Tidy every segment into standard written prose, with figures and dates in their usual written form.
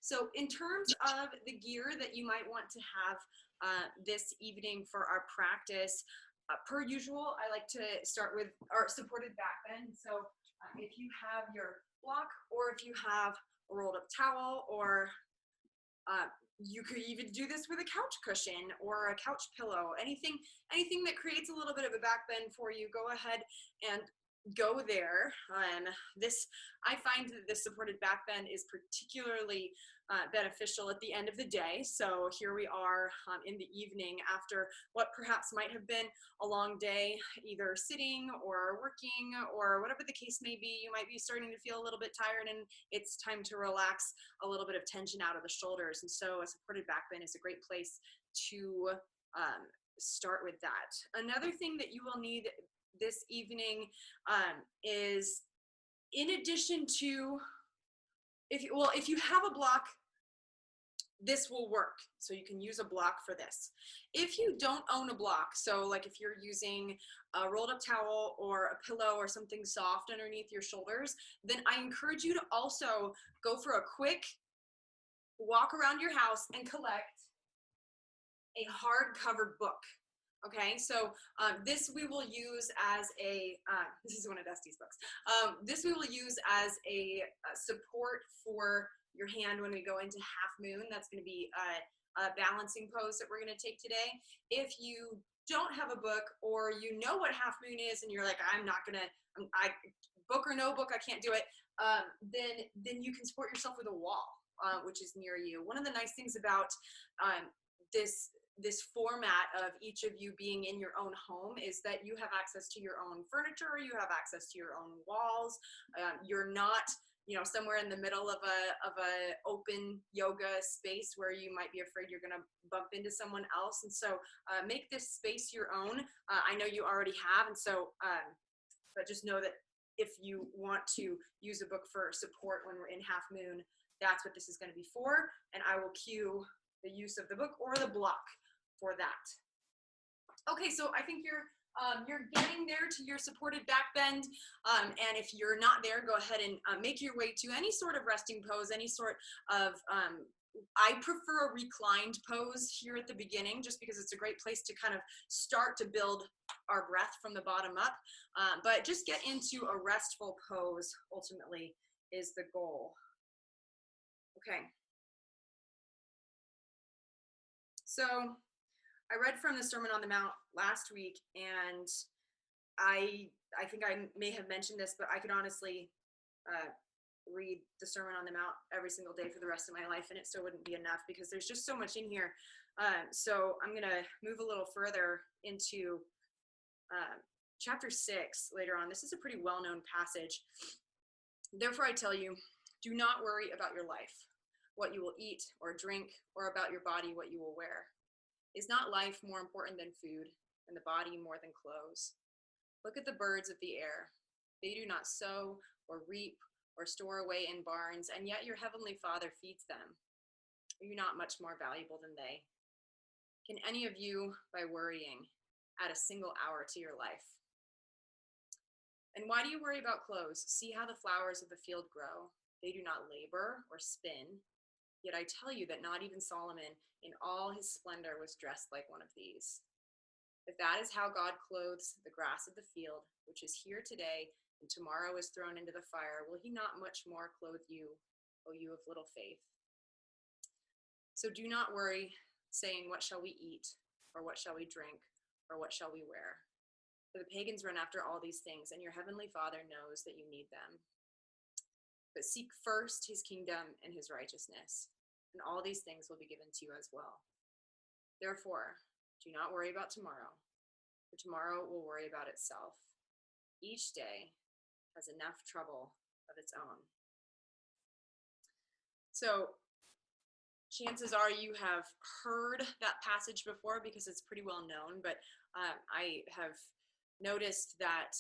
So in terms of the gear that you might want to have this evening for our practice, per usual, I like to start with our supported back bend. So if you have your block, or if you have a rolled up towel, or you could even do this with a couch cushion or a couch pillow, anything that creates a little bit of a back bend for you, go ahead and go there. I find that the supported back bend is particularly beneficial at the end of the day. So here we are in the evening after what perhaps might have been a long day, either sitting or working or whatever the case may be. You might be starting to feel a little bit tired, and it's time to relax a little bit of tension out of the shoulders. And so a supported back bend is a great place to start with that. Another thing that you will need this evening is, in addition to, if you have a block, this will work. So you can use a block for this. If you don't own a block, so like if you're using a rolled up towel or a pillow or something soft underneath your shoulders, then I encourage you to also go for a quick walk around your house and collect a hardcover book. Okay, so this we will use as a, this is one of Dusty's books. This we will use as a support for your hand when we go into half moon. That's going to be a balancing pose that we're going to take today. If you don't have a book, or you know what half moon is and you're like, I'm not going to, book or no book, I can't do it, then you can support yourself with a wall, which is near you. One of the nice things about this format of each of you being in your own home is that you have access to your own furniture, you have access to your own walls. You're not, somewhere in the middle of a open yoga space where you might be afraid you're going to bump into someone else. And so make this space your own. I know you already have, and so but just know that if you want to use a book for support when we're in half moon, that's what this is going to be for. And I will cue the use of the book or the block for that. Okay, so I think you're getting there to your supported back bend, and if you're not there, go ahead and make your way to any sort of resting pose, any sort of, I prefer a reclined pose here at the beginning, just because it's a great place to kind of start to build our breath from the bottom up, but just get into a restful pose ultimately is the goal. Okay. So I read from the Sermon on the Mount last week, and I think I may have mentioned this, but I could honestly read the Sermon on the Mount every single day for the rest of my life, and it still wouldn't be enough because there's just so much in here. So I'm going to move a little further into chapter 6 later on. This is a pretty well-known passage. Therefore I tell you, do not worry about your life, what you will eat or drink, or about your body, what you will wear. Is not life more important than food, and the body more than clothes? Look at the birds of the air. They do not sow or reap or store away in barns, and yet your heavenly Father feeds them. Are you not much more valuable than they? Can any of you, by worrying, add a single hour to your life? And why do you worry about clothes? See how the flowers of the field grow. They do not labor or spin. Yet I tell you that not even Solomon in all his splendor was dressed like one of these. If that is how God clothes the grass of the field, which is here today and tomorrow is thrown into the fire, will he not much more clothe you, O you of little faith? So do not worry, saying, what shall we eat? Or what shall we drink? Or what shall we wear? For the pagans run after all these things, and your heavenly Father knows that you need them. But seek first his kingdom and his righteousness, and all these things will be given to you as well. Therefore, do not worry about tomorrow, for tomorrow will worry about itself. Each day has enough trouble of its own. So, chances are you have heard that passage before because it's pretty well known, but I have noticed that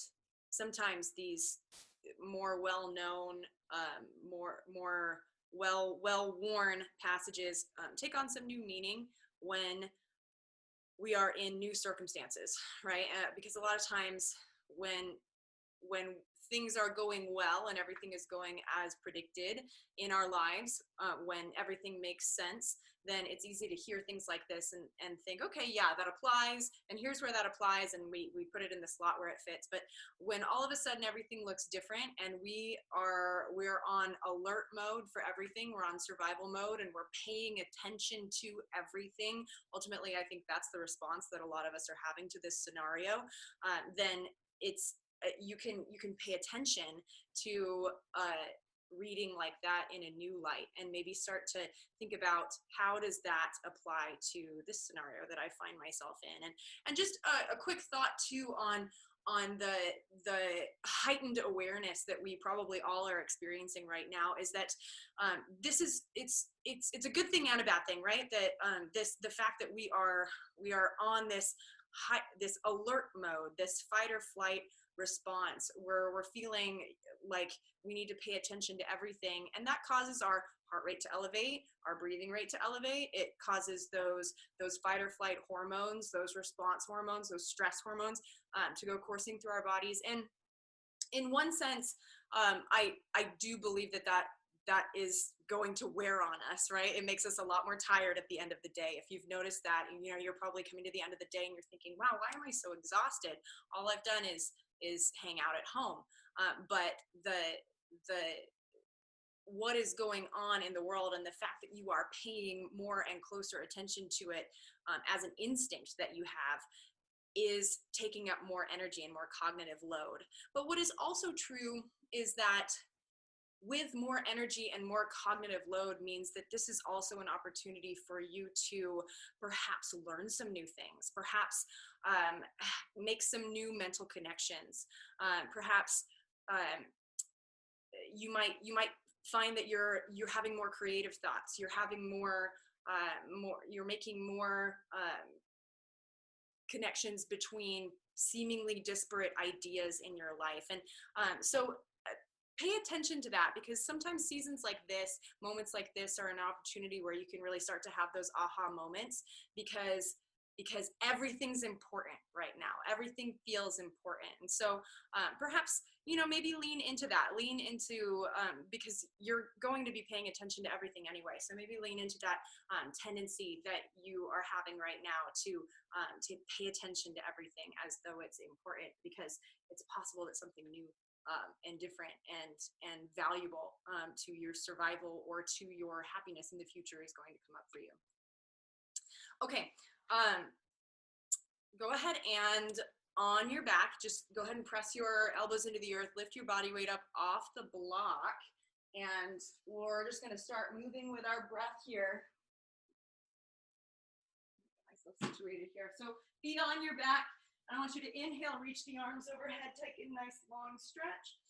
sometimes these more well-known, more well-worn passages take on some new meaning when we are in new circumstances, right? Because a lot of times when things are going well and everything is going as predicted in our lives, when everything makes sense, then it's easy to hear things like this and think, okay, yeah, that applies, and here's where that applies, and we put it in the slot where it fits. But when all of a sudden everything looks different and we're on alert mode for everything, we're on survival mode, and we're paying attention to everything, ultimately I think that's the response that a lot of us are having to this scenario. Then it's you can pay attention to reading like that in a new light, and maybe start to think about how does that apply to this scenario that I find myself in. And just a quick thought too on the heightened awareness that we probably all are experiencing right now is that this is it's a good thing and a bad thing, right? That the fact that we are on this alert mode, this fight or flight response, where we're feeling like we need to pay attention to everything, and that causes our heart rate to elevate, our breathing rate to elevate. It causes those fight or flight hormones, those response hormones, those stress hormones to go coursing through our bodies. And in one sense, I do believe that is going to wear on us, right? It makes us a lot more tired at the end of the day. If you've noticed that, you're probably coming to the end of the day and you're thinking, wow, why am I so exhausted? All I've done is hang out at home. But what is going on in the world, and the fact that you are paying more and closer attention to it as an instinct that you have, is taking up more energy and more cognitive load. But what is also true is that with more energy and more cognitive load means that this is also an opportunity for you to perhaps learn some new things, perhaps make some new mental connections, perhaps you might find that you're having more creative thoughts, you're having more you're making more connections between seemingly disparate ideas in your life. And so pay attention to that, because sometimes seasons like this, moments like this, are an opportunity where you can really start to have those aha moments, because everything's important right now. Everything feels important. And so perhaps, maybe lean into that, because you're going to be paying attention to everything anyway. So maybe lean into that tendency that you are having right now to pay attention to everything as though it's important, because it's possible that something new and different and valuable to your survival or to your happiness in the future is going to come up for you. Okay. Go ahead and on your back, just go ahead and press your elbows into the earth, lift your body weight up off the block, and we're just going to start moving with our breath here. Get myself situated here. So feet on your back. I want you to inhale, reach the arms overhead, take a nice long stretch,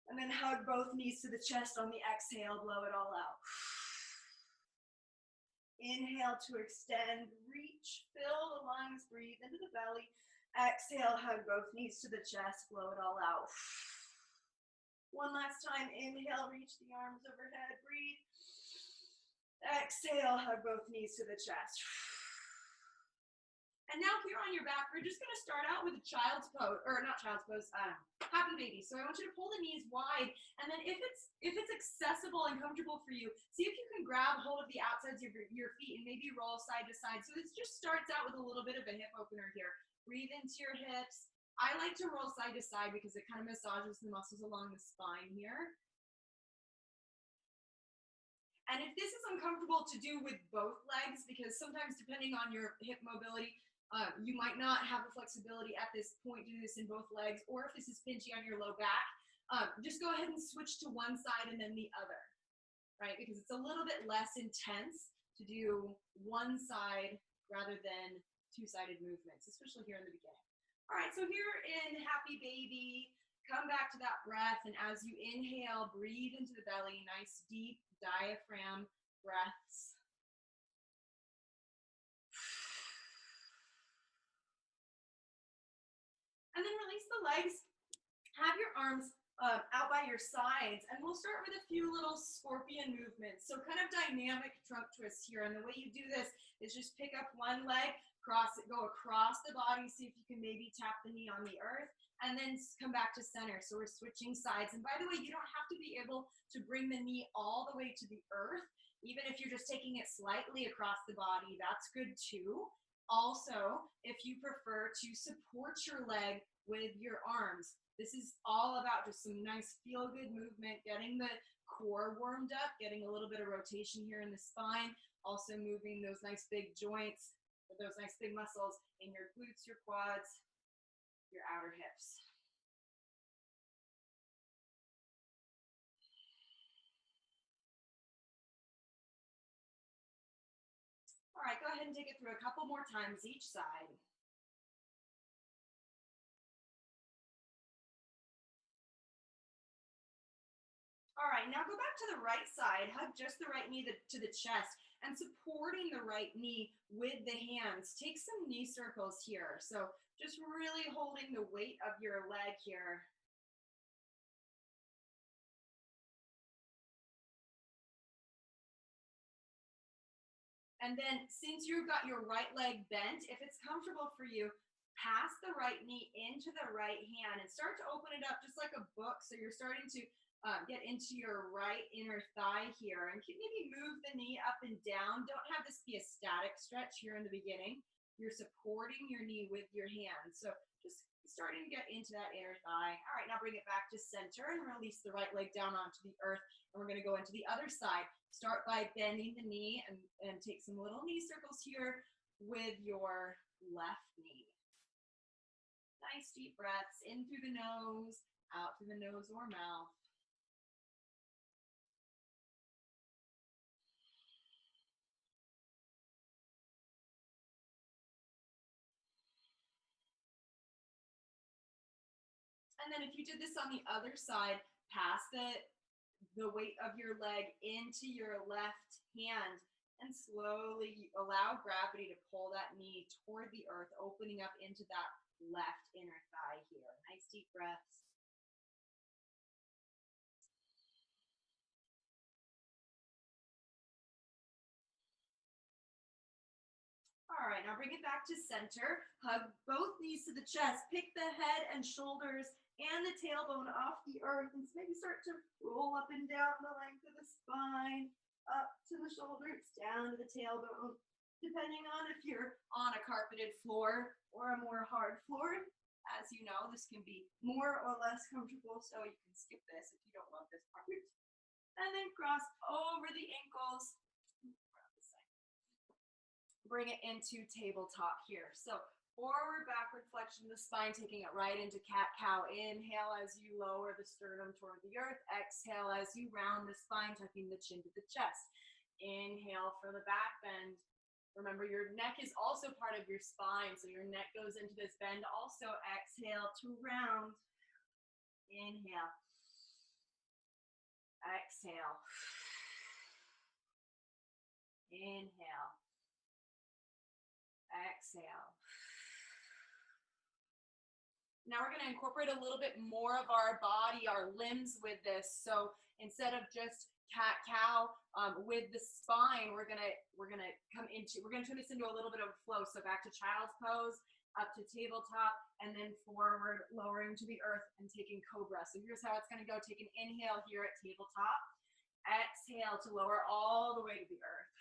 and then hug both knees to the chest. On the exhale, blow it all out. Inhale to extend, reach, fill the lungs, breathe into the belly. Exhale, hug both knees to the chest, blow it all out. One last time, inhale, reach the arms overhead, breathe. Exhale, hug both knees to the chest. And now here on your back, we're just going to start out with a child's pose, or not child's pose, happy baby. So I want you to pull the knees wide, and then if it's accessible and comfortable for you, see if you can grab hold of the outsides of your feet and maybe roll side to side. So this just starts out with a little bit of a hip opener here. Breathe into your hips. I like to roll side to side because it kind of massages the muscles along the spine here. And if this is uncomfortable to do with both legs, because sometimes depending on your hip mobility, you might not have the flexibility at this point to do this in both legs, or if this is pinchy on your low back, just go ahead and switch to one side and then the other, right? Because it's a little bit less intense to do one side rather than two-sided movements, especially here in the beginning. All right, so here in Happy Baby, come back to that breath, and as you inhale, breathe into the belly, nice deep diaphragm breaths. And then release the legs. Have your arms out by your sides. And we'll start with a few little scorpion movements. So kind of dynamic trunk twists here. And the way you do this is just pick up one leg, cross it, go across the body, see if you can maybe tap the knee on the earth, and then come back to center. So we're switching sides. And by the way, you don't have to be able to bring the knee all the way to the earth. Even if you're just taking it slightly across the body, that's good too. Also, if you prefer to support your leg with your arms, this is all about just some nice feel-good movement, getting the core warmed up, getting a little bit of rotation here in the spine, also moving those nice big joints, those nice big muscles in your glutes, your quads, your outer hips. All right, go ahead and take it through a couple more times each side. All right, now go back to the right side. Hug just the right knee to the chest and supporting the right knee with the hands. Take some knee circles here. So just really holding the weight of your leg here. And then since you've got your right leg bent, if it's comfortable for you, pass the right knee into the right hand and start to open it up just like a book. So you're starting to get into your right inner thigh here, and maybe move the knee up and down. Don't have this be a static stretch here in the beginning. You're supporting your knee with your hands. So just starting to get into that inner thigh. All right, now bring it back to center and release the right leg down onto the earth. And we're going to go into the other side. Start by bending the knee and take some little knee circles here with your left knee. Nice deep breaths in through the nose, out through the nose or mouth. And then if you did this on the other side, pass the weight of your leg into your left hand and slowly allow gravity to pull that knee toward the earth, opening up into that left inner thigh here. Nice deep breaths. All right, now bring it back to center. Hug both knees to the chest. Pick the head and shoulders and the tailbone off the earth, and maybe start to roll up and down the length of the spine, up to the shoulders, down to the tailbone. Depending on if you're on a carpeted floor or a more hard floor, as you know, this can be more or less comfortable, so you can skip this if you don't love this part. And then cross over the ankles. Bring it into tabletop here. So forward, backward flexion of the spine, taking it right into cat-cow. Inhale as you lower the sternum toward the earth. Exhale as you round the spine, tucking the chin to the chest. Inhale for the back bend. Remember, your neck is also part of your spine, so your neck goes into this bend. Also, exhale to round. Inhale. Exhale. Inhale. Exhale. Now we're going to incorporate a little bit more of our body, our limbs with this. So instead of just cat-cow with the spine, we're gonna turn this into a little bit of a flow. So back to child's pose, up to tabletop, and then forward, lowering to the earth and taking cobra. So here's how it's going to go. Take an inhale here at tabletop. Exhale to lower all the way to the earth.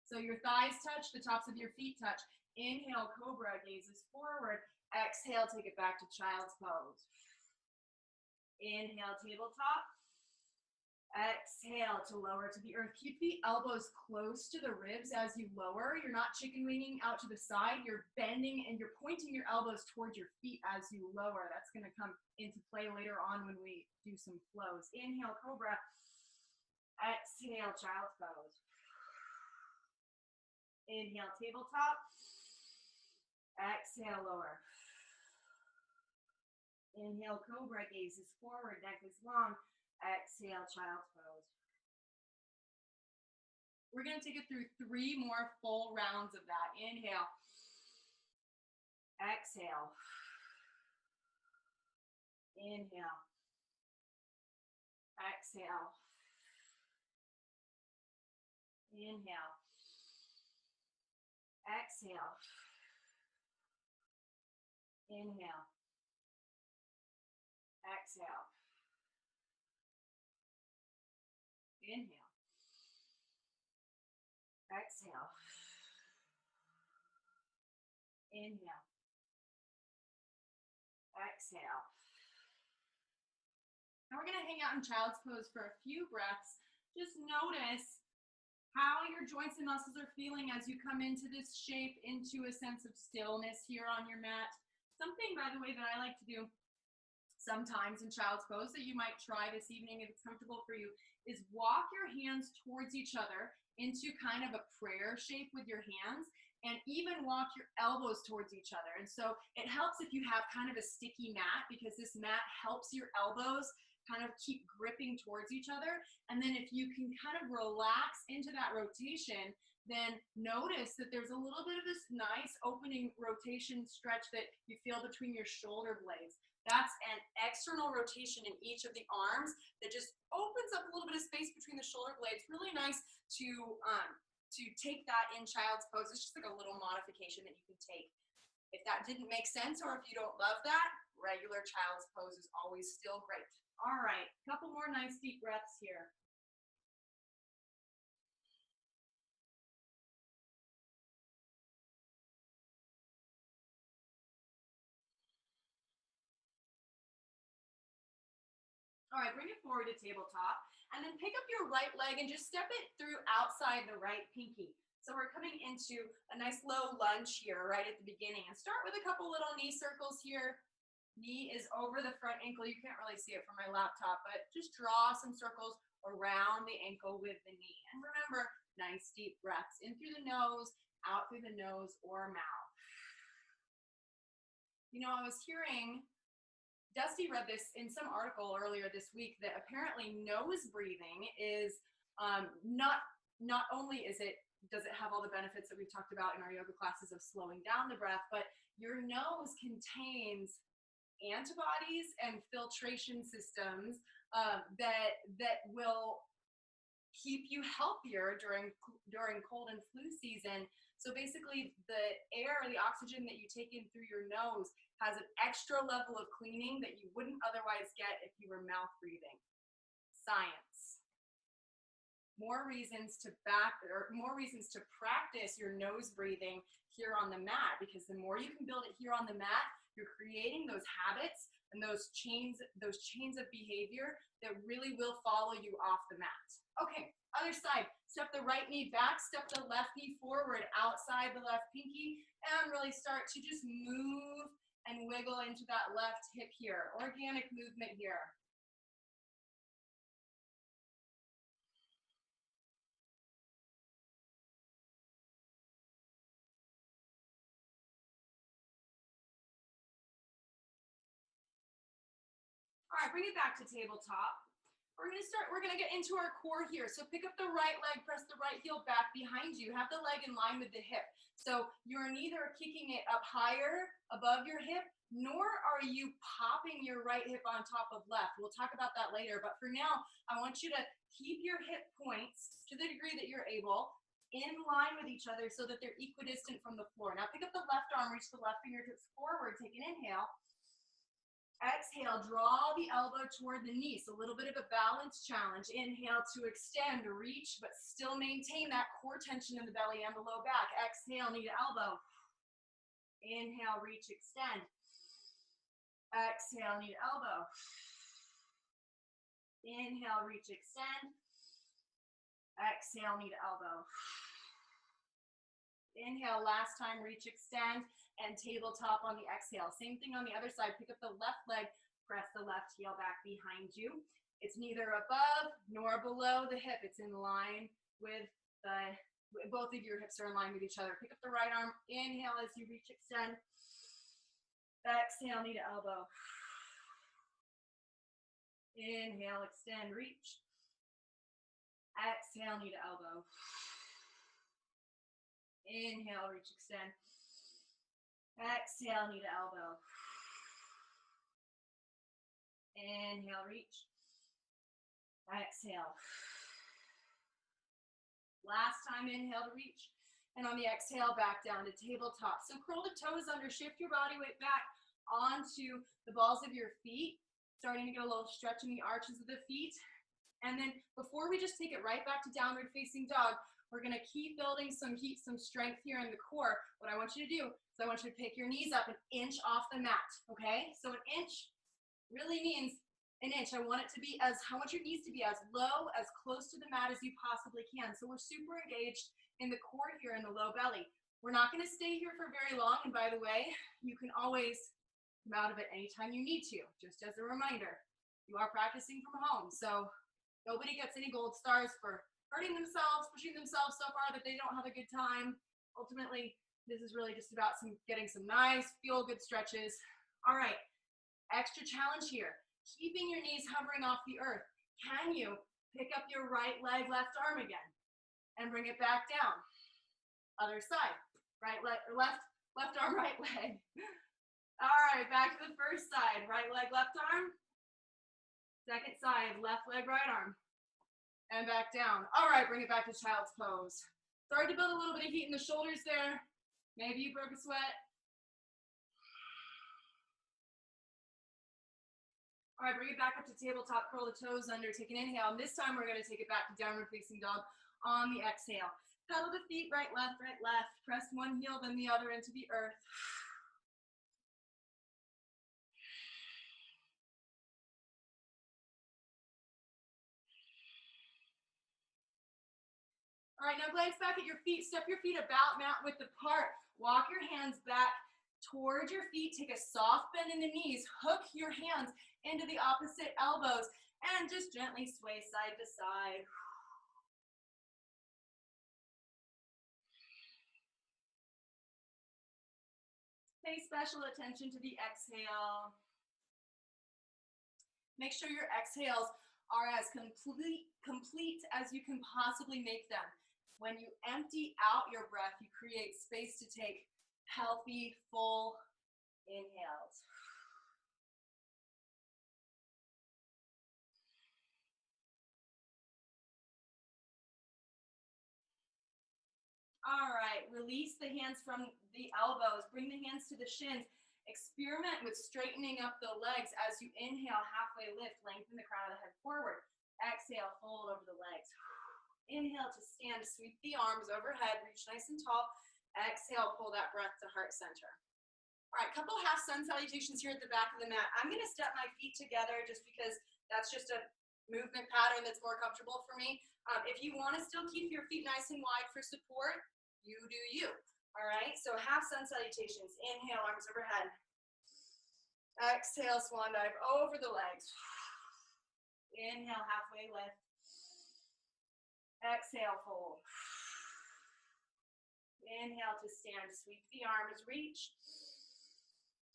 So your thighs touch, the tops of your feet touch. Inhale, cobra, gazes forward. Exhale, take it back to child's pose. Inhale, tabletop. Exhale to lower to the earth. Keep the elbows close to the ribs as you lower. You're not chicken winging out to the side. You're bending and you're pointing your elbows towards your feet as you lower. That's going to come into play later on when we do some flows. Inhale, cobra. Exhale, child's pose. Inhale, tabletop. Exhale, lower. Inhale, cobra, gazes forward, neck is long. Exhale, child's pose. We're going to take it through 3 more full rounds of that. Inhale. Exhale. Inhale. Exhale. Inhale. Exhale. Inhale. Exhale. Inhale. Exhale. Inhale. Exhale. Now we're going to hang out in child's pose for a few breaths. Just notice how your joints and muscles are feeling as you come into this shape, into a sense of stillness here on your mat. Something, by the way, that I like to do sometimes in child's pose that you might try this evening if it's comfortable for you is walk your hands towards each other into kind of a prayer shape with your hands, and even walk your elbows towards each other. And so it helps if you have kind of a sticky mat, because this mat helps your elbows kind of keep gripping towards each other. And then if you can kind of relax into that rotation, then notice that there's a little bit of this nice opening rotation stretch that you feel between your shoulder blades. That's an external rotation in each of the arms that just opens up a little bit of space between the shoulder blades. Really nice to take that in child's pose. It's just like a little modification that you can take. If that didn't make sense, or if you don't love that, regular child's pose is always still great. All right, a couple more nice deep breaths here. All right, bring it forward to tabletop, and then pick up your right leg and just step it through outside the right pinky. So we're coming into a nice low lunge here right at the beginning, and start with a couple little knee circles here. Knee is over the front ankle. You can't really see it from my laptop, but just draw some circles around the ankle with the knee. And remember, nice deep breaths in through the nose, out through the nose or mouth. You know, I was hearing, Dusty read this in some article earlier this week, that apparently nose breathing is not only does it have all the benefits that we've talked about in our yoga classes of slowing down the breath, but your nose contains antibodies and filtration systems that will keep you healthier during cold and flu season. So basically, the air, the oxygen that you take in through your nose has an extra level of cleaning that you wouldn't otherwise get if you were mouth breathing. Science. More reasons to practice your nose breathing here on the mat, because the more you can build it here on the mat, you're creating those habits and those chains of behavior that really will follow you off the mat. Okay, other side. Step the right knee back, step the left knee forward outside the left pinky, and really start to just move and wiggle into that left hip here. Organic movement here. All right, bring it back to tabletop. We're gonna get into our core here. So pick up the right leg, press the right heel back behind you. Have the leg in line with the hip. So you're neither kicking it up higher above your hip, nor are you popping your right hip on top of left. We'll talk about that later. But for now, I want you to keep your hip points, to the degree that you're able, in line with each other so that they're equidistant from the floor. Now pick up the left arm, reach the left fingertips forward, take an inhale. Exhale, draw the elbow toward the knee. So a little bit of a balance challenge. Inhale to extend, reach, but still maintain that core tension in the belly and the low back. Exhale, knee to elbow. Inhale, reach, extend. Exhale, knee to elbow. Inhale, reach, extend. Exhale, knee to elbow. Inhale, last time, reach, extend, and tabletop on the exhale. Same thing on the other side. Pick up the left leg, press the left heel back behind you. It's neither above nor below the hip. It's in line with both of your hips are in line with each other. Pick up the right arm, inhale as you reach, extend. Exhale, knee to elbow. Inhale, extend, reach. Exhale, knee to elbow. Inhale, reach, extend. Exhale, knee to elbow. Inhale, reach. Exhale. Last time, inhale to reach. And on the exhale, back down to tabletop. So curl the toes under, shift your body weight back onto the balls of your feet, starting to get a little stretch in the arches of the feet. And then before we just take it right back to downward facing dog, we're gonna keep building some heat, some strength here in the core. What I want you to do is I want you to pick your knees up an inch off the mat, okay? So an inch really means an inch. I want it to be I want your knees to be as low, as close to the mat as you possibly can. So we're super engaged in the core here in the low belly. We're not gonna stay here for very long. And by the way, you can always come out of it anytime you need to, just as a reminder. You are practicing from home, so nobody gets any gold stars for hurting themselves, pushing themselves so far that they don't have a good time. Ultimately, this is really just about getting some nice, feel-good stretches. All right, extra challenge here. Keeping your knees hovering off the earth. Can you pick up your right leg, left arm again, and bring it back down? Other side, right leg, or left arm, right leg. All right, back to the first side. Right leg, left arm. Second side, left leg, right arm. And back down. All right, bring it back to child's pose. Start to build a little bit of heat in the shoulders there. Maybe you broke a sweat. All right, bring it back up to tabletop, curl the toes under, take an inhale. And this time we're gonna take it back to downward facing dog on the exhale. Pedal the feet, right, left, right, left. Press one heel, then the other into the earth. All right, now glance back at your feet. Step your feet about mat width apart. Walk your hands back towards your feet. Take a soft bend in the knees. Hook your hands into the opposite elbows and just gently sway side to side. Pay special attention to the exhale. Make sure your exhales are as complete as you can possibly make them. When you empty out your breath, you create space to take healthy, full inhales. All right, release the hands from the elbows. Bring the hands to the shins. Experiment with straightening up the legs as you inhale, halfway lift, lengthen the crown of the head forward. Exhale, fold over the legs. Inhale to stand, sweep the arms overhead, reach nice and tall. Exhale, pull that breath to heart center. All right, couple half sun salutations here at the back of the mat. I'm gonna step my feet together just because that's just a movement pattern that's more comfortable for me. If you wanna still keep your feet nice and wide for support, you do you. All right, so half sun salutations. Inhale, arms overhead. Exhale, swan dive over the legs. Inhale, halfway lift. Exhale, fold. Inhale to stand, sweep the arms, reach.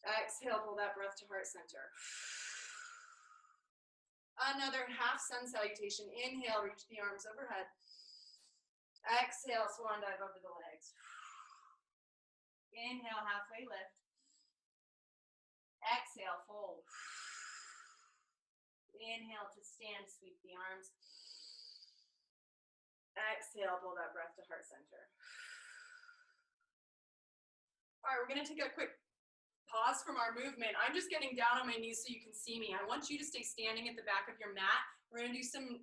Exhale, pull that breath to heart center. Another half sun salutation. Inhale, reach the arms overhead. Exhale, swan dive over the legs. Inhale, halfway lift. Exhale, fold. Inhale to stand, sweep the arms. Exhale, pull that breath to heart center. All right, we're gonna take a quick pause from our movement. I'm just getting down on my knees so you can see me. I want you to stay standing at the back of your mat. We're gonna do some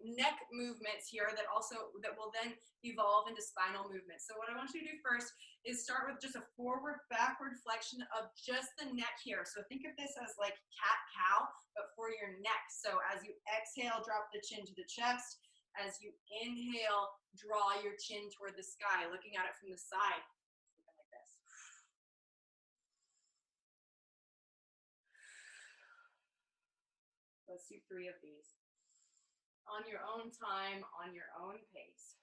neck movements here that will then evolve into spinal movements. So what I want you to do first is start with just a forward, backward flexion of just the neck here. So think of this as like cat-cow, but for your neck. So as you exhale, drop the chin to the chest. As you inhale, draw your chin toward the sky, looking at it from the side. Something like this. Let's do 3 of these. On your own time, on your own pace.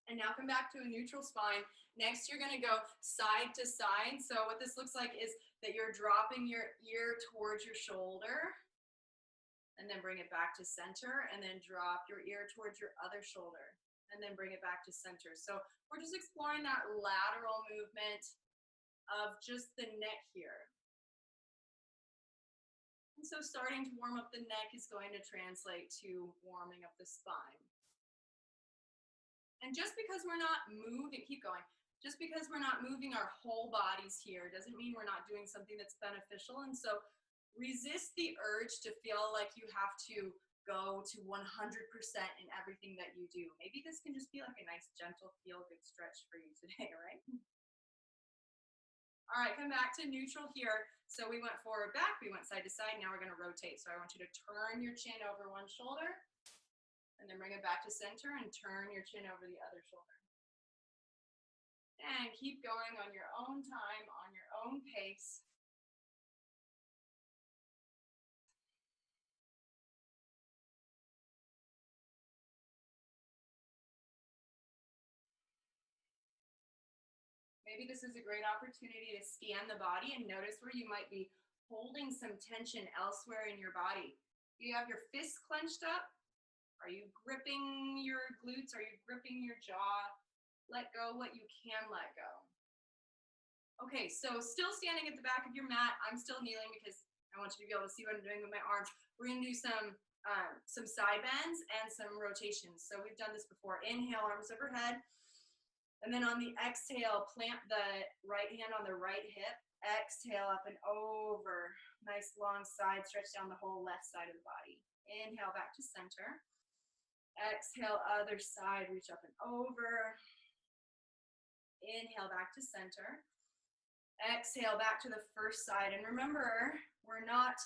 And now come back to a neutral spine. Next, you're gonna go side to side. So what this looks like is that you're dropping your ear towards your shoulder, and then bring it back to center, and then drop your ear towards your other shoulder, and then bring it back to center. So we're just exploring that lateral movement of just the neck here. And so starting to warm up the neck is going to translate to warming up the spine. And just because we're not moving, keep going, just because we're not moving our whole bodies here doesn't mean we're not doing something that's beneficial. And so resist the urge to feel like you have to go to 100% in everything that you do. Maybe this can just be like a nice, gentle, feel-good stretch for you today, right? All right, come back to neutral here. So we went forward, back, we went side to side. Now we're going to rotate. So I want you to turn your chin over one shoulder, and then bring it back to center and turn your chin over the other shoulder. And keep going on your own time, on your own pace. Maybe this is a great opportunity to scan the body and notice where you might be holding some tension elsewhere in your body. Do you have your fists clenched up? Are you gripping your glutes? Are you gripping your jaw? Let go what you can let go. Okay, so still standing at the back of your mat. I'm still kneeling because I want you to be able to see what I'm doing with my arms. We're gonna do some side bends and some rotations. So we've done this before. Inhale, arms overhead. And then on the exhale, plant the right hand on the right hip. Exhale up and over. Nice long side stretch down the whole left side of the body. Inhale back to center. Exhale, other side, reach up and over. Inhale back to center. Exhale back to the first side. And remember, we're not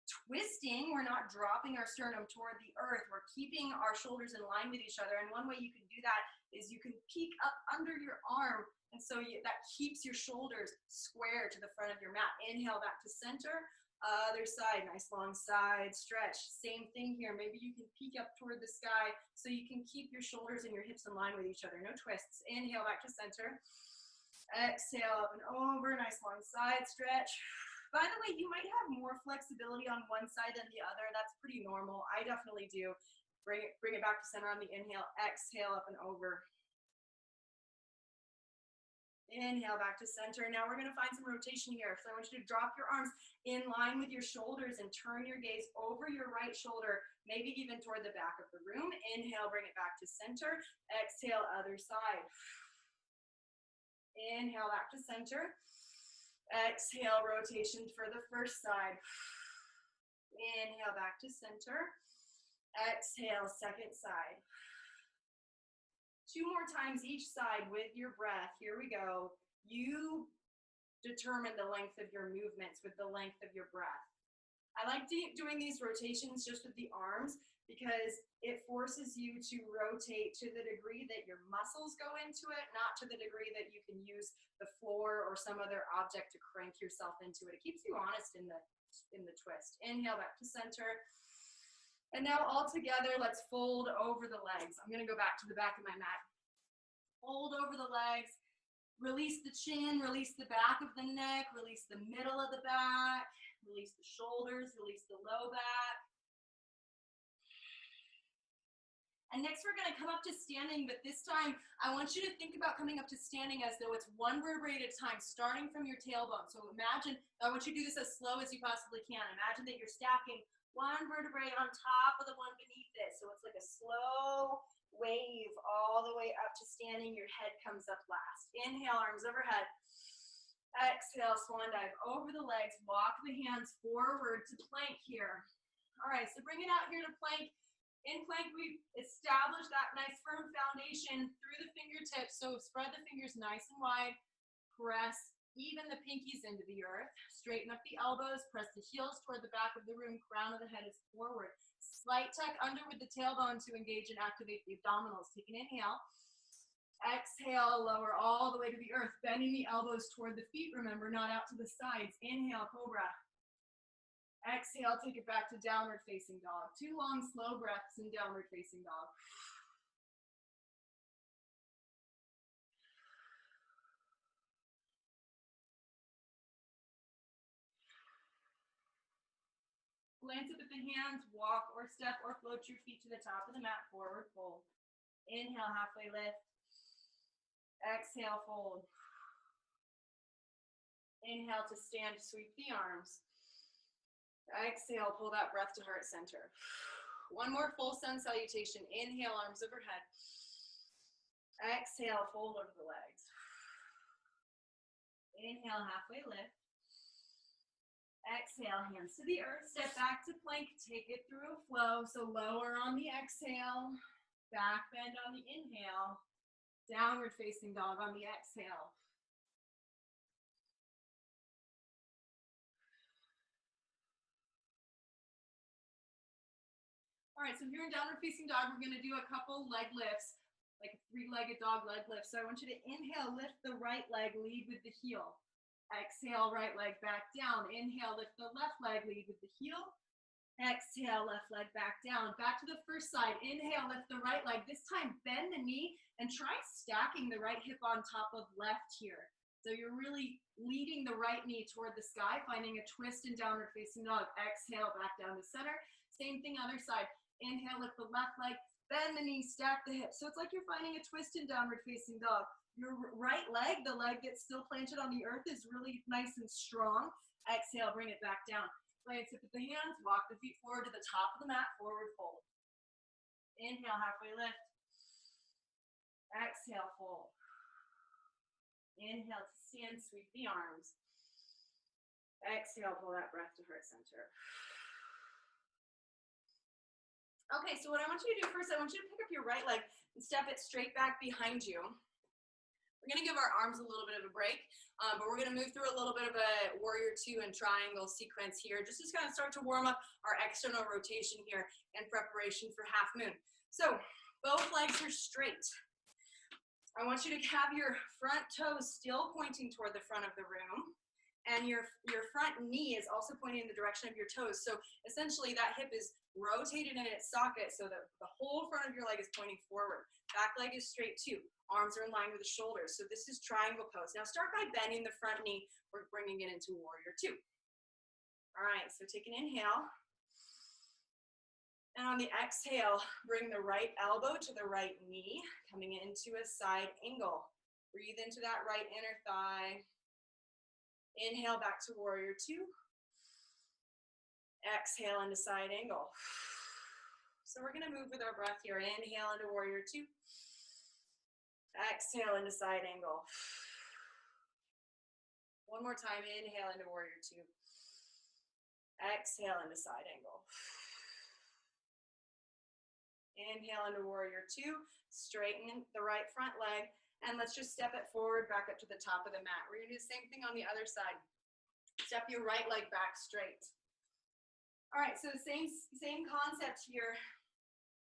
twisting, we're not dropping our sternum toward the earth. We're keeping our shoulders in line with each other. And one way you can do that is you can peek up under your arm. And so that keeps your shoulders square to the front of your mat. Inhale back to center. Other side, nice long side stretch. Same thing here. Maybe you can peek up toward the sky so you can keep your shoulders and your hips in line with each other. No twists. Inhale back to center. Exhale up and over. Nice long side stretch. By the way, you might have more flexibility on one side than the other. That's pretty normal. I definitely do. Bring it back to center on the inhale. Exhale up and over. Inhale back to center. Now we're going to find some rotation here. So I want you to drop your arms in line with your shoulders and turn your gaze over your right shoulder, maybe even toward the back of the room. Inhale, bring it back to center. Exhale, other side. Inhale back to center. Exhale, rotation for the first side. Inhale back to center. Exhale, second side. 2 more times each side with your breath. Here we go. You determine the length of your movements with the length of your breath. I like doing these rotations just with the arms because it forces you to rotate to the degree that your muscles go into it, not to the degree that you can use the floor or some other object to crank yourself into it. It keeps you honest in the twist. Inhale back to center. And now all together, let's fold over the legs. I'm gonna go back to the back of my mat. Fold over the legs, release the chin, release the back of the neck, release the middle of the back, release the shoulders, release the low back. And next we're gonna come up to standing, but this time I want you to think about coming up to standing as though it's 1 vertebrae at a time, starting from your tailbone. So imagine, I want you to do this as slow as you possibly can. Imagine that you're stacking 1 vertebrae on top of the one beneath it. So it's like a slow wave all the way up to standing. Your head comes up last. Inhale, arms overhead. Exhale, swan dive over the legs. Walk the hands forward to plank here. All right, so bring it out here to plank. In plank, we establish that nice firm foundation through the fingertips. So spread the fingers nice and wide. Press even the pinkies into the earth. Straighten up the elbows. Press the heels toward the back of the room. Crown of the head is forward. Slight tuck under with the tailbone to engage and activate the abdominals. Take an inhale. Exhale, lower all the way to the earth. Bending the elbows toward the feet. Remember, not out to the sides. Inhale, cobra. Exhale, take it back to downward facing dog. 2 long, slow breaths in downward facing dog. Glance up at the hands, walk or step or float your feet to the top of the mat, forward fold. Inhale, halfway lift. Exhale, fold. Inhale to stand, sweep the arms. Exhale, pull that breath to heart center. One more full sun salutation. Inhale, arms overhead. Exhale, fold over the legs. Inhale, halfway lift. Exhale, hands to the earth. Step back to plank. Take it through a flow. So lower on the exhale. Back bend on the inhale. Downward facing dog on the exhale. All right, so if you're in downward facing dog, we're gonna do a couple leg lifts, like a three-legged dog leg lift. So I want you to inhale, lift the right leg, lead with the heel. Exhale, right leg back down. Inhale, lift the left leg, lead with the heel. Exhale, left leg back down. Back to the first side. Inhale, lift the right leg. This time, bend the knee and try stacking the right hip on top of left here. So you're really leading the right knee toward the sky, finding a twist in downward facing dog. Exhale, back down to center. Same thing, other side. Inhale, lift the left leg, bend the knee, stack the hips. So it's like you're finding a twist in downward facing dog. Your right leg, the leg that's still planted on the earth, is really nice and strong. Exhale, bring it back down. Lay tip of the hands, walk the feet forward to the top of the mat, forward fold. Inhale, halfway lift. Exhale, fold. Inhale to stand, sweep the arms. Exhale, pull that breath to heart center. Okay, so what I want you to do first, I want you to pick up your right leg and step it straight back behind you. We're gonna give our arms a little bit of a break, but we're gonna move through a little bit of a warrior two and triangle sequence here, just to kind of start to warm up our external rotation here in preparation for half moon. So both legs are straight. I want you to have your front toes still pointing toward the front of the room, and your front knee is also pointing in the direction of your toes. So essentially that hip is rotated in its socket so that the whole front of your leg is pointing forward. Back leg is straight too. Arms are in line with the shoulders. So this is triangle pose. Now start by bending the front knee. We're bringing it into warrior two. All right, so take an inhale. And on the exhale, bring the right elbow to the right knee, coming into a side angle. Breathe into that right inner thigh. Inhale back to warrior two. Exhale into side angle. So we're gonna move with our breath here. Inhale into warrior two. Exhale into side angle. One more time, inhale into warrior two. Exhale into side angle. Inhale into warrior two. Straighten the right front leg. And let's just step it forward, back up to the top of the mat. We're gonna do the same thing on the other side. Step your right leg back straight. All right, so the same concept here.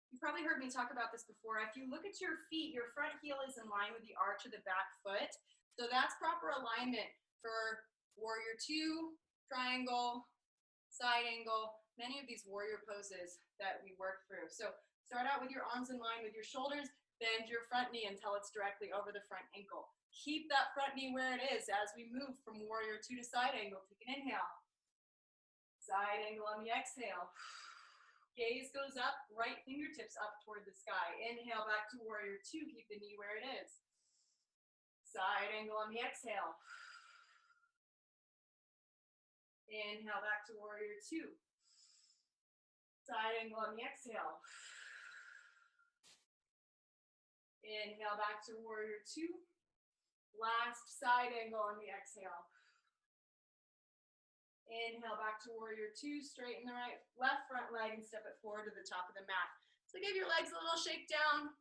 You've probably heard me talk about this before. If you look at your feet, your front heel is in line with the arch of the back foot. So that's proper alignment for warrior two, triangle, side angle, many of these warrior poses that we work through. So start out with your arms in line with your shoulders. Bend your front knee until it's directly over the front ankle. Keep that front knee where it is as we move from warrior two to side angle. Take an inhale. Side angle on the exhale. Gaze goes up, right fingertips up toward the sky. Inhale back to warrior two. Keep the knee where it is. Side angle on the exhale. Inhale back to warrior two. Side angle on the exhale. Inhale back to warrior two. Last side angle on the exhale. Inhale back to warrior two. Straighten the left front leg and step it forward to the top of the mat. So give your legs a little shake down.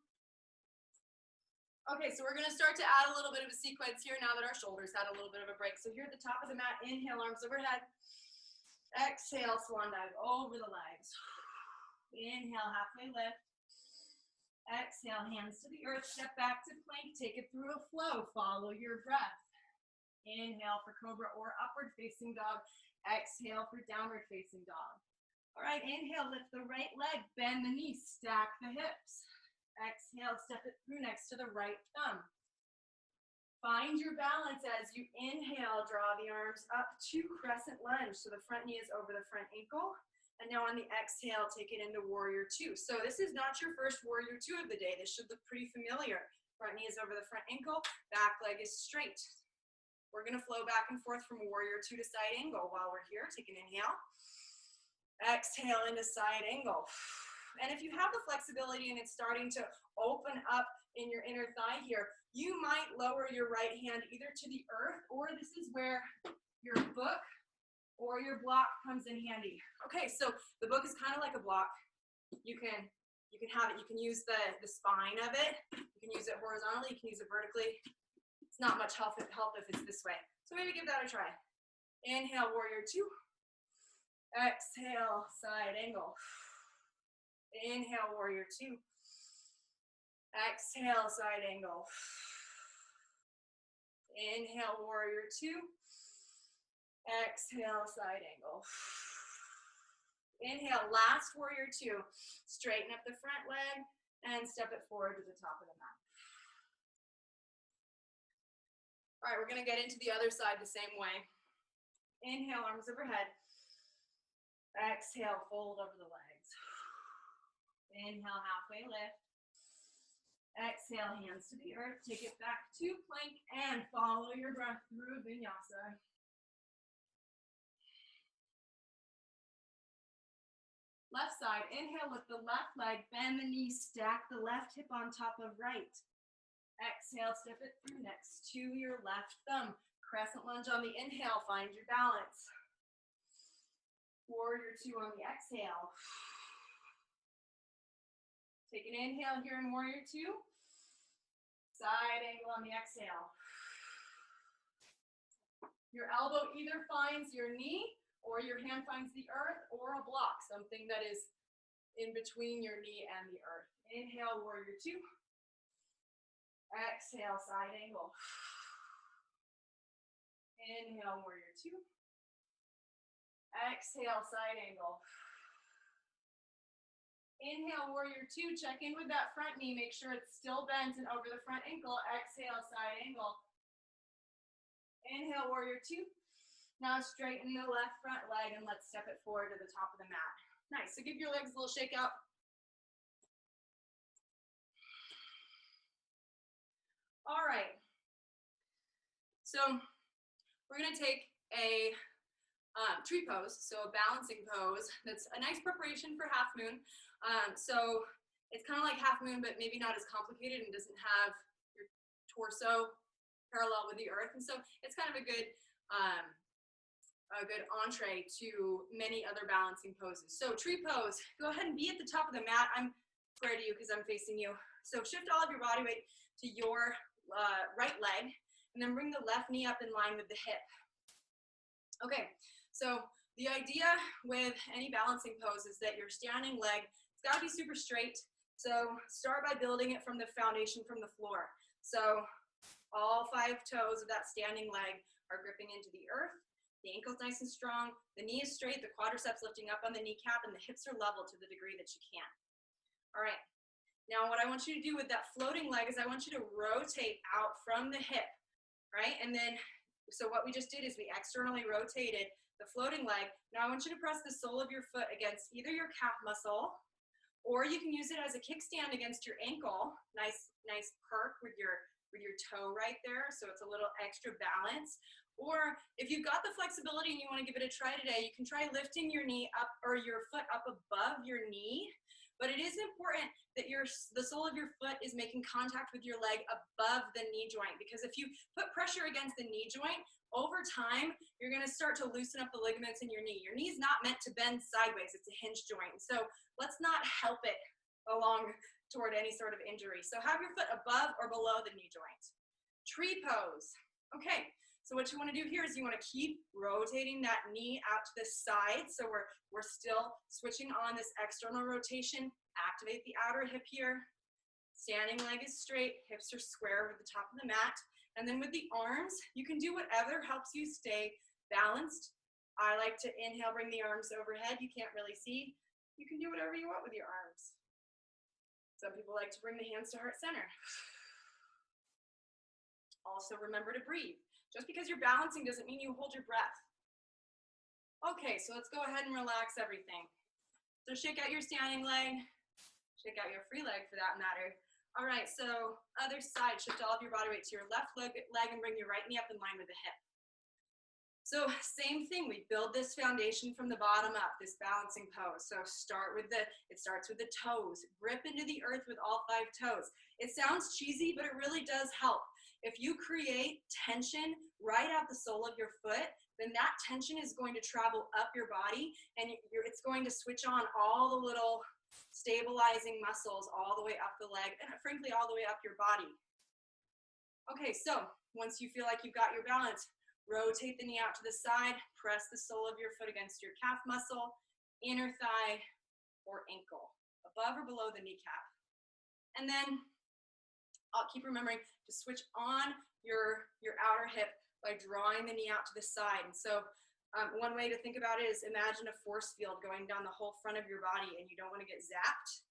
Okay, so we're gonna start to add a little bit of a sequence here now that our shoulders had a little bit of a break. So here at the top of the mat, inhale, arms overhead. Exhale, swan dive over the legs. Inhale, halfway lift. Exhale, hands to the earth, step back to plank, take it through a flow, follow your breath. Inhale for cobra or upward facing dog. Exhale for downward facing dog. All right, inhale, lift the right leg, bend the knee, stack the hips. Exhale, step it through next to the right thumb. Find your balance as you inhale, draw the arms up to crescent lunge. So the front knee is over the front ankle. And now on the exhale, take it into warrior two. So this is not your first warrior two of the day. This should look pretty familiar. Front knee is over the front ankle, back leg is straight. We're gonna flow back and forth from warrior two to side angle while we're here. Take an inhale. Exhale into side angle. And if you have the flexibility and it's starting to open up in your inner thigh here, you might lower your right hand either to the earth, or this is where your book or your block comes in handy. Okay, so the book is kind of like a block. You can have it, you can use the spine of it, you can use it horizontally, you can use it vertically. It's not much help if it's this way. So maybe give that a try. Inhale, warrior two. Exhale, side angle. Inhale, warrior two. Exhale, side angle. Inhale, warrior two. Exhale, side angle. Inhale, last warrior two. Straighten up the front leg and step it forward to the top of the mat. All right, we're gonna get into the other side the same way. Inhale, arms overhead. Exhale, fold over the legs. Inhale, halfway lift. Exhale, hands to the earth. Take it back to plank and follow your breath through vinyasa. Left side, inhale, lift the left leg, bend the knee, stack the left hip on top of right. Exhale, step it through next to your left thumb. Crescent lunge on the inhale, find your balance. Warrior two on the exhale. Take an inhale here in warrior two. Side angle on the exhale. Your elbow either finds your knee, or your hand finds the earth, or a block, something that is in between your knee and the earth. Inhale, warrior two. Exhale, side angle. Inhale, warrior two. Exhale, side angle. Inhale, warrior two. Check in with that front knee. Make sure it's still bent and over the front ankle. Exhale, side angle. Inhale, warrior two. Now straighten the left front leg and let's step it forward to the top of the mat. Nice, so give your legs a little shake out. All right, so we're gonna take a tree pose, so a balancing pose. That's a nice preparation for half moon. So it's kind of like half moon, but maybe not as complicated and doesn't have your torso parallel with the earth. And so it's kind of a good entree to many other balancing poses. So tree pose, go ahead and be at the top of the mat. I'm square to you because I'm facing you. So shift all of your body weight to your right leg, and then bring the left knee up in line with the hip. Okay, so the idea with any balancing pose is that your standing leg, it's gotta be super straight. So start by building it from the foundation, from the floor. So all 5 toes of that standing leg are gripping into the earth. The ankle's nice and strong. The knee is straight, the quadriceps lifting up on the kneecap, and the hips are level to the degree that you can. All right, now what I want you to do with that floating leg is I want you to rotate out from the hip, right? And then, so what we just did is we externally rotated the floating leg. Now I want you to press the sole of your foot against either your calf muscle, or you can use it as a kickstand against your ankle. Nice perk with your toe right there, so it's a little extra balance. Or if you've got the flexibility and you want to give it a try today, you can try lifting your knee up, or your foot up above your knee. But it is important that the sole of your foot is making contact with your leg above the knee joint, because if you put pressure against the knee joint, over time, you're going to start to loosen up the ligaments in your knee. Your knee is not meant to bend sideways. It's a hinge joint. So let's not help it along toward any sort of injury. So have your foot above or below the knee joint. Tree pose. Okay. So what you want to do here is you want to keep rotating that knee out to the side. So we're still switching on this external rotation. Activate the outer hip here. Standing leg is straight, hips are square with the top of the mat. And then with the arms, you can do whatever helps you stay balanced. I like to inhale, bring the arms overhead. You can't really see. You can do whatever you want with your arms. Some people like to bring the hands to heart center. Also remember to breathe. Just because you're balancing doesn't mean you hold your breath. Okay, so let's go ahead and relax everything. So shake out your standing leg, shake out your free leg for that matter. All right, so other side, shift all of your body weight to your left leg and bring your right knee up in line with the hip. So same thing, we build this foundation from the bottom up, this balancing pose. So it starts with the toes. Grip into the earth with all 5 toes. It sounds cheesy, but it really does help. If you create tension right at the sole of your foot, then that tension is going to travel up your body, and it's going to switch on all the little stabilizing muscles all the way up the leg, and frankly, all the way up your body. Okay, so once you feel like you've got your balance, rotate the knee out to the side, press the sole of your foot against your calf muscle, inner thigh, or ankle, above or below the kneecap. And then I'll keep remembering to switch on your outer hip by drawing the knee out to the side. And so one way to think about it is imagine a force field going down the whole front of your body, and you don't want to get zapped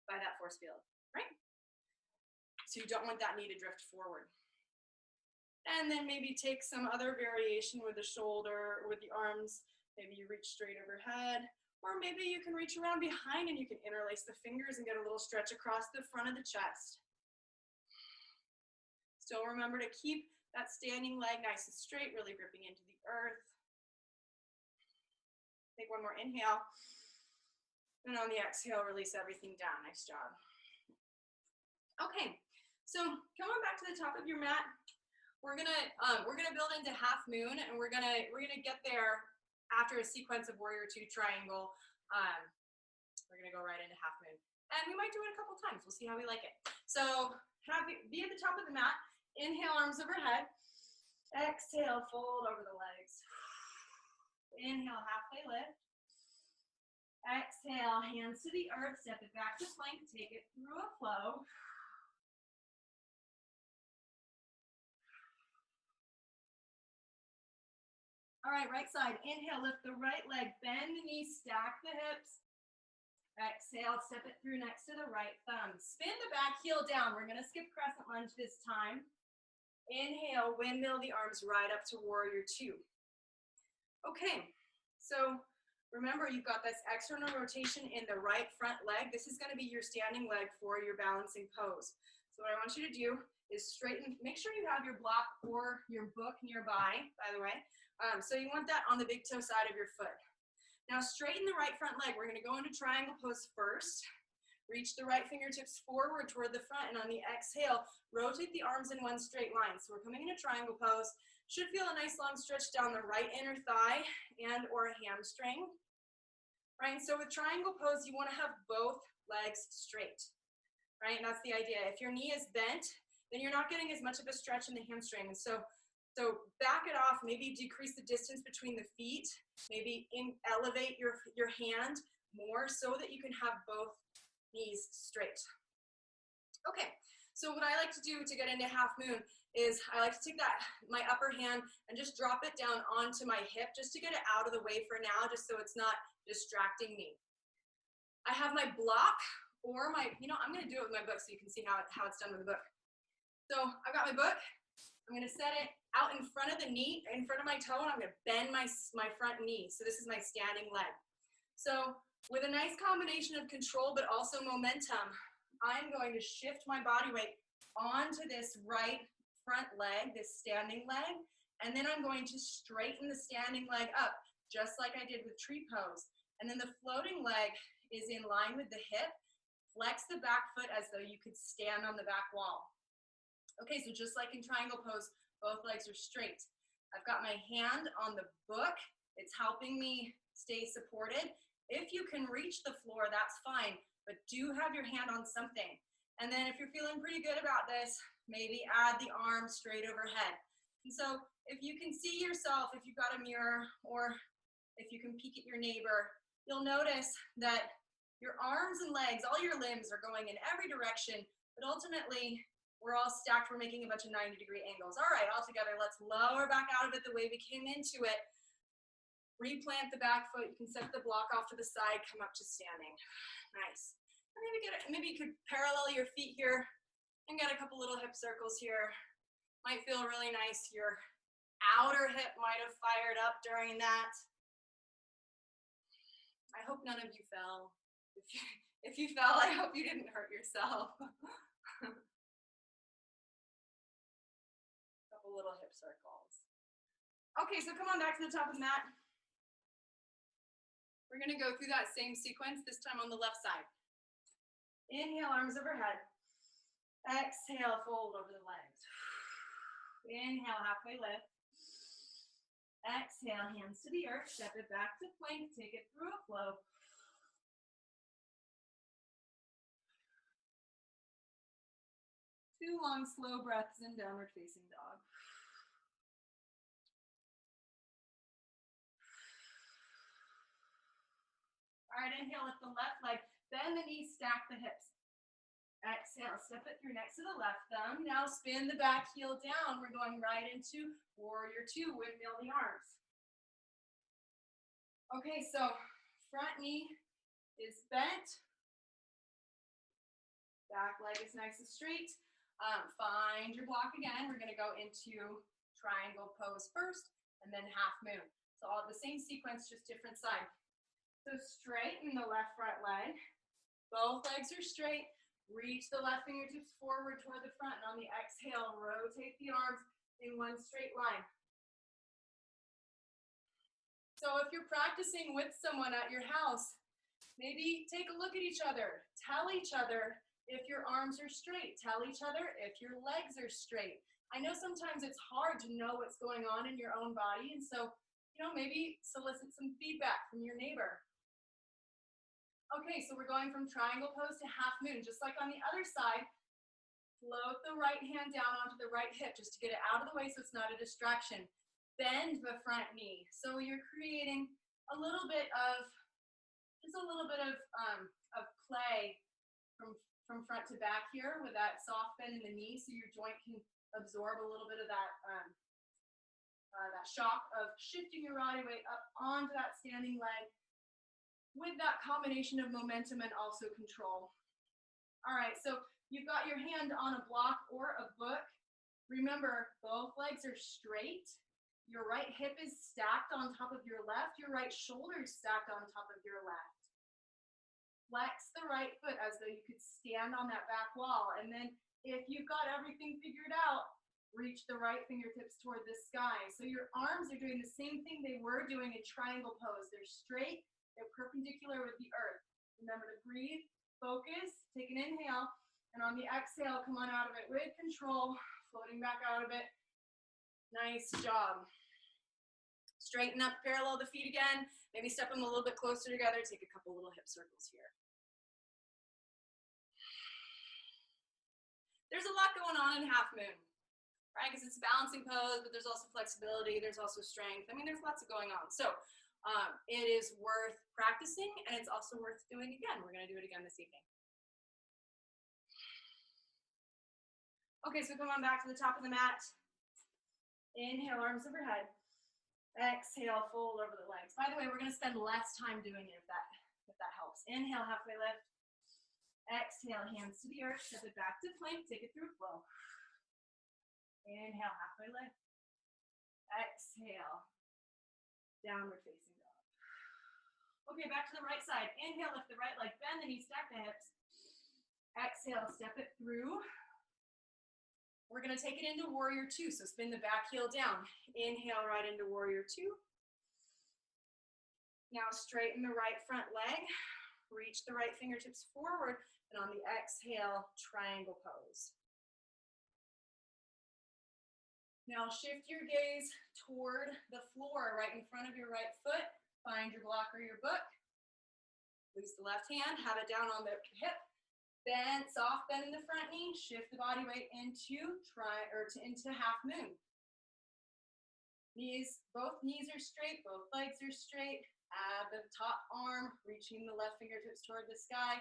by that force field, right? So you don't want that knee to drift forward. And then maybe take some other variation with the shoulder or with the arms. Maybe you reach straight overhead, or maybe you can reach around behind and you can interlace the fingers and get a little stretch across the front of the chest. Still remember to keep that standing leg nice and straight, really gripping into the earth. Take one more inhale. And on the exhale, release everything down. Nice job. Okay, so coming back to the top of your mat, we're gonna build into half moon, and we're gonna get there after a sequence of warrior 2 triangle. We're gonna go right into half moon, and we might do it a couple times. We'll see how we like it. So be at the top of the mat. Inhale, arms overhead. Exhale, fold over the legs. Inhale, halfway lift. Exhale, hands to the earth. Step it back to plank. Take it through a flow. All right, right side. Inhale, lift the right leg, bend the knees, stack the hips. Exhale, step it through next to the right thumb. Spin the back heel down. We're gonna skip crescent lunge this time. Inhale, windmill the arms right up to warrior 2. Okay, so remember you've got this external rotation in the right front leg. This is gonna be your standing leg for your balancing pose. So what I want you to do is straighten, make sure you have your block or your book nearby, by the way. So you want that on the big toe side of your foot. Now straighten the right front leg. We're gonna go into triangle pose first. Reach the right fingertips forward toward the front, and on the exhale, rotate the arms in one straight line. So we're coming into triangle pose. Should feel a nice long stretch down the right inner thigh and or a hamstring. Right, so with triangle pose, you wanna have both legs straight. Right, and that's the idea. If your knee is bent, then you're not getting as much of a stretch in the hamstring. And so back it off, maybe decrease the distance between the feet, maybe elevate your hand more so that you can have both knees straight. Okay, so what I like to do to get into half moon is I like to take my upper hand and just drop it down onto my hip just to get it out of the way for now, just so it's not distracting me. I have my block or I'm gonna do it with my book so you can see how it's done with the book. So I've got my book. I'm gonna set it out in front of the knee, in front of my toe, and I'm gonna bend my front knee. So this is my standing leg. So with a nice combination of control but also momentum, I'm going to shift my body weight onto this right front leg, this standing leg, and then I'm going to straighten the standing leg up, just like I did with tree pose. And then the floating leg is in line with the hip. Flex the back foot as though you could stand on the back wall. Okay, so just like in triangle pose, both legs are straight. I've got my hand on the book. It's helping me stay supported. If you can reach the floor, that's fine, but do have your hand on something. And then if you're feeling pretty good about this, maybe add the arm straight overhead. And so if you can see yourself, if you've got a mirror, or if you can peek at your neighbor, you'll notice that your arms and legs, all your limbs are going in every direction, but ultimately, we're all stacked, we're making a bunch of 90-degree angles. All right, all together, let's lower back out of it the way we came into it. Replant the back foot. You can set the block off to the side, come up to standing. Nice. And maybe you could parallel your feet here and get a couple little hip circles here. Might feel really nice. Your outer hip might have fired up during that. I hope none of you fell. If you fell, I hope you didn't hurt yourself. Couple little hip circles. Okay, so come on back to the top of the mat. We're gonna go through that same sequence, this time on the left side. Inhale, arms overhead. Exhale, fold over the legs. Inhale, halfway lift. Exhale, hands to the earth, step it back to plank, take it through a flow. Two long, slow breaths in downward facing dog. All right, inhale, lift the left leg, bend the knees, stack the hips. Exhale, step it through next to the left thumb. Now spin the back heel down. We're going right into warrior two, windmill the arms. Okay, so front knee is bent. Back leg is nice and straight. Find your block again. We're gonna go into triangle pose first and then half moon. So all the same sequence, just different side. So straighten the left front leg. Both legs are straight. Reach the left fingertips forward toward the front, and on the exhale, rotate the arms in one straight line. So if you're practicing with someone at your house, maybe take a look at each other. Tell each other if your arms are straight. Tell each other if your legs are straight. I know sometimes it's hard to know what's going on in your own body, and so, maybe solicit some feedback from your neighbor. Okay, so we're going from triangle pose to half moon. Just like on the other side, float the right hand down onto the right hip just to get it out of the way so it's not a distraction. Bend the front knee. So you're creating a little bit of, play from front to back here with that soft bend in the knee so your joint can absorb a little bit of that, that shock of shifting your body weight up onto that standing leg, with that combination of momentum and also control. All right, so you've got your hand on a block or a book. Remember, both legs are straight. Your right hip is stacked on top of your left. Your right shoulder is stacked on top of your left. Flex the right foot as though you could stand on that back wall. And then if you've got everything figured out, reach the right fingertips toward the sky. So your arms are doing the same thing they were doing in triangle pose. They're straight. They're perpendicular with the earth. Remember to breathe, focus, take an inhale, and on the exhale, come on out of it with control, floating back out of it. Nice job. Straighten up, parallel the feet again. Maybe step them a little bit closer together. Take a couple little hip circles here. There's a lot going on in half moon, right? Because it's a balancing pose, but there's also flexibility. There's also strength. I mean, there's lots of going on. So it is worth practicing, and it's also worth doing again. We're going to do it again this evening. Okay, so come on back to the top of the mat. Inhale, arms overhead. Exhale, fold over the legs. By the way, we're going to spend less time doing it if that helps. Inhale, halfway lift. Exhale, hands to the earth. Step it back to plank. Take it through flow. Inhale, halfway lift. Exhale, downward facing dog. Okay, back to the right side. Inhale, lift the right leg, bend the knees, stack the hips. Exhale, step it through. We're gonna take it into warrior two, so spin the back heel down. Inhale right into warrior two. Now straighten the right front leg, reach the right fingertips forward, and on the exhale, triangle pose. Now shift your gaze toward the floor right in front of your right foot. Find your block or your book. Release the left hand, have it down on the hip. Bend, soft bend in the front knee. Shift the body weight into half moon. Both knees are straight, both legs are straight. Add the top arm, reaching the left fingertips toward the sky.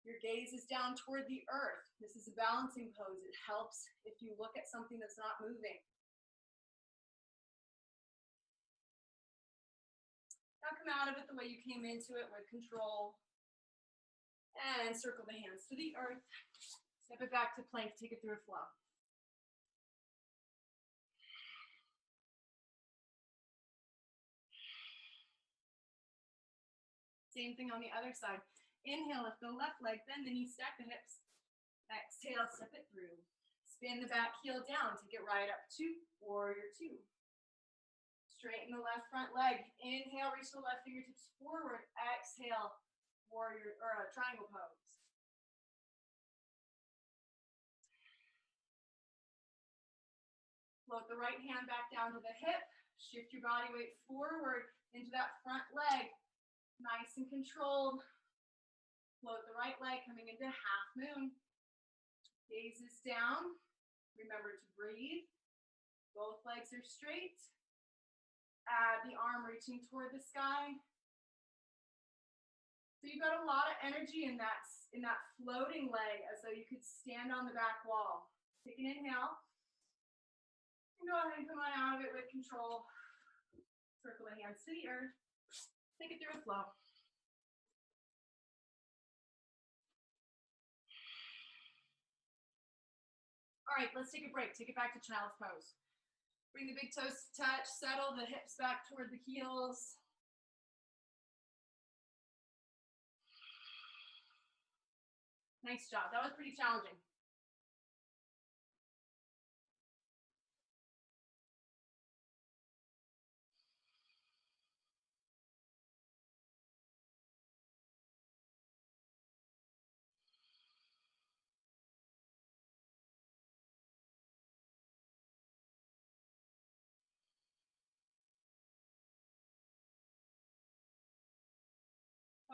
Your gaze is down toward the earth. This is a balancing pose. It helps if you look at something that's not moving. Now come out of it the way you came into it, with control. And circle the hands to the earth. Step it back to plank, take it through a flow. Same thing on the other side. Inhale, lift the left leg, bend the knees, stack the hips. Exhale, step it through. Spin the back heel down, take it right up to warrior two. Straighten the left front leg. Inhale, reach the left fingertips forward. Exhale, warrior or triangle pose. Float the right hand back down to the hip. Shift your body weight forward into that front leg. Nice and controlled. Float the right leg coming into half moon. Gaze is down. Remember to breathe. Both legs are straight. Add the arm reaching toward the sky. So you've got a lot of energy in that floating leg, as though you could stand on the back wall. Take an inhale. And go ahead and come on out of it with control. Circle the hands to the earth. Take it through a flow. All right, let's take a break. Take it back to child's pose. Bring the big toes to touch. Settle the hips back toward the heels. Nice job. That was pretty challenging.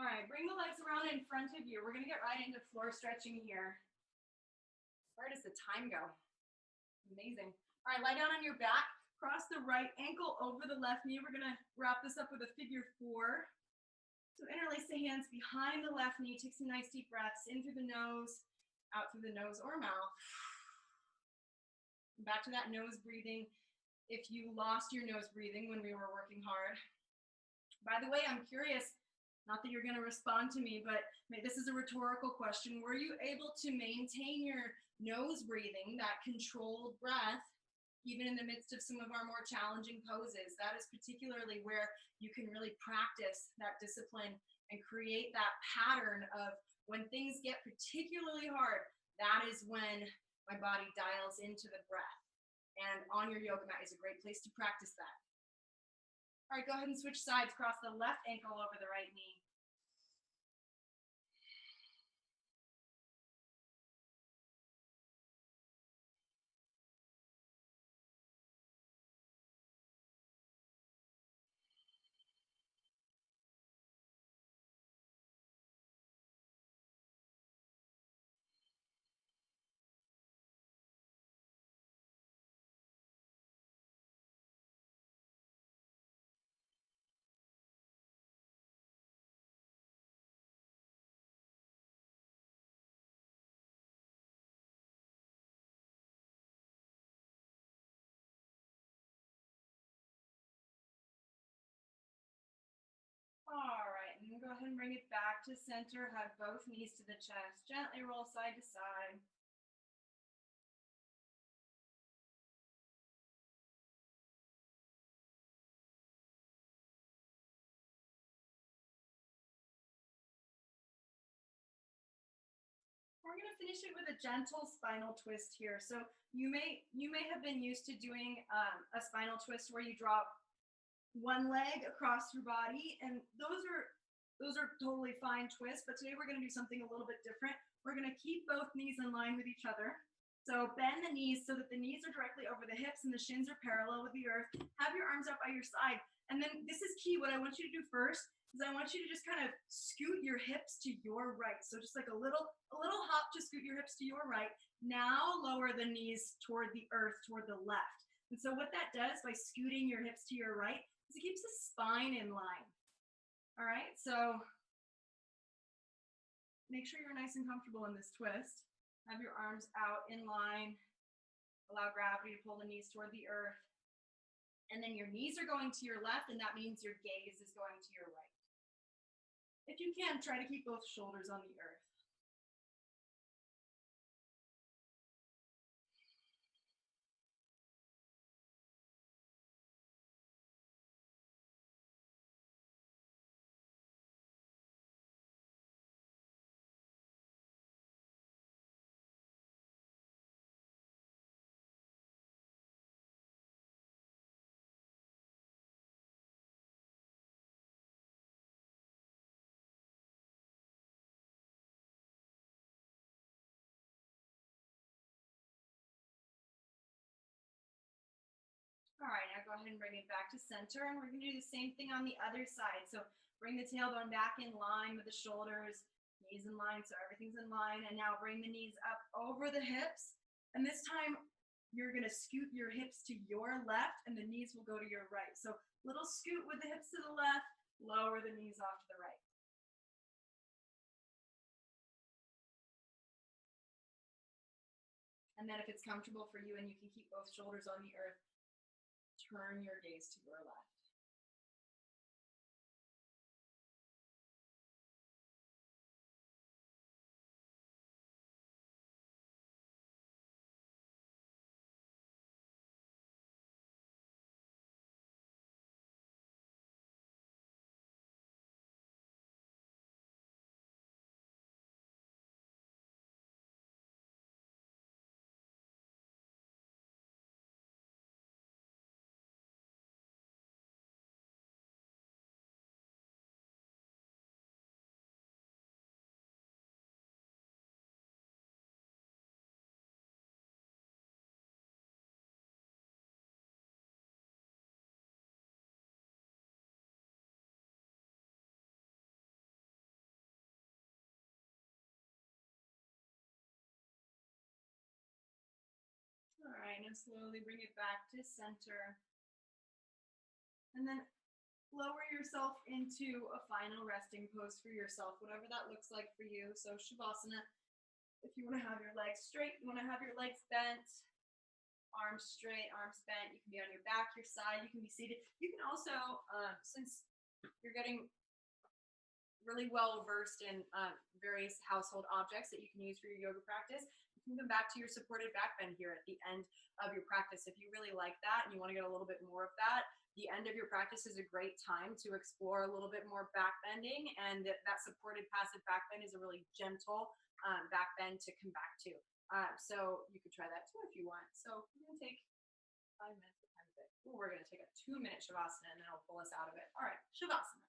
All right, bring the legs around in front of you. We're gonna get right into floor stretching here. Where does the time go? Amazing. All right, lie down on your back. Cross the right ankle over the left knee. We're gonna wrap this up with a figure four. So interlace the hands behind the left knee. Take some nice deep breaths in through the nose, out through the nose or mouth. Back to that nose breathing. If you lost your nose breathing when we were working hard. By the way, I'm curious, not that you're going to respond to me, but this is a rhetorical question. Were you able to maintain your nose breathing, that controlled breath, even in the midst of some of our more challenging poses? That is particularly where you can really practice that discipline and create that pattern of when things get particularly hard, that is when my body dials into the breath. And on your yoga mat is a great place to practice that. All right, go ahead and switch sides. Cross the left ankle over the right knee. All right, and go ahead and bring it back to center. Hug both knees to the chest. Gently roll side to side. We're going to finish it with a gentle spinal twist here. So you may have been used to doing a spinal twist where you drop one leg across your body, and those are totally fine twists, but today we're going to do something a little bit different. We're going to keep both knees in line with each other. So bend the knees so that the knees are directly over the hips and the shins are parallel with the earth. Have your arms up by your side. And then this is key. What I want you to do first is I want you to just kind of scoot your hips to your right. So just like a little hop to scoot your hips to your right. Now lower the knees toward the earth, toward the left. And so what that does by scooting your hips to your right is it keeps the spine in line. All right, so make sure you're nice and comfortable in this twist. Have your arms out in line. Allow gravity to pull the knees toward the earth. And then your knees are going to your left, and that means your gaze is going to your right. If you can, try to keep both shoulders on the earth. All right, now go ahead and bring it back to center, and we're going to do the same thing on the other side. So bring the tailbone back in line with the shoulders, knees in line, so everything's in line. And now bring the knees up over the hips. And this time, you're going to scoot your hips to your left, and the knees will go to your right. So little scoot with the hips to the left, lower the knees off to the right. And then if it's comfortable for you and you can keep both shoulders on the earth, turn your gaze to your left. All right, now slowly bring it back to center. And then lower yourself into a final resting pose for yourself, whatever that looks like for you. So Shavasana, if you want to have your legs straight, you want to have your legs bent, arms straight, arms bent. You can be on your back, your side, you can be seated. You can also, since you're getting really well versed in various household objects that you can use for your yoga practice, you can come back to your supported back bend here at the end of your practice. If you really like that and you want to get a little bit more of that, the end of your practice is a great time to explore a little bit more back bending, and that supported passive back bend is a really gentle back bend to come back to. So you could try that too if you want. So we're going to take 5 minutes of time a bit. We're going to take a 2-minute Shavasana, and then I'll pull us out of it. All right, Shavasana.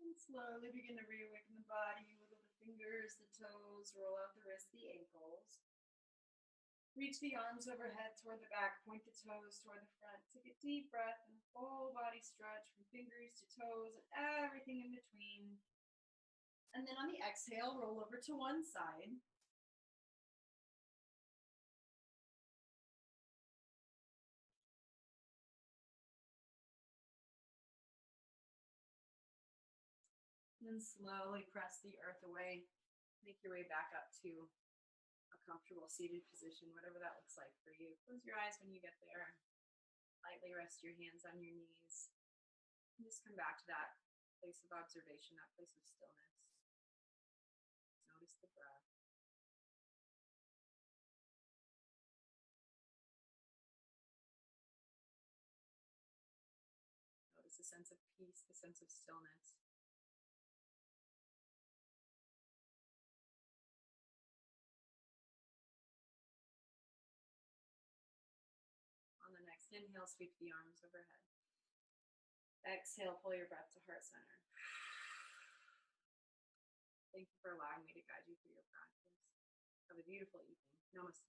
And slowly begin to reawaken the body. Wiggle the fingers, the toes, roll out the wrists, the ankles. Reach the arms overhead toward the back, point the toes toward the front. Take a deep breath and full body stretch from fingers to toes and everything in between. And then on the exhale, roll over to one side. And then slowly press the earth away. Make your way back up to a comfortable seated position, whatever that looks like for you. Close your eyes when you get there. Lightly rest your hands on your knees. And just come back to that place of observation, that place of stillness. Notice the breath. Notice the sense of peace, the sense of stillness. On the next inhale, sweep the arms overhead. Exhale, pull your breath to heart center. Thank you for allowing me to guide you through your practice. Have a beautiful evening. Namaste.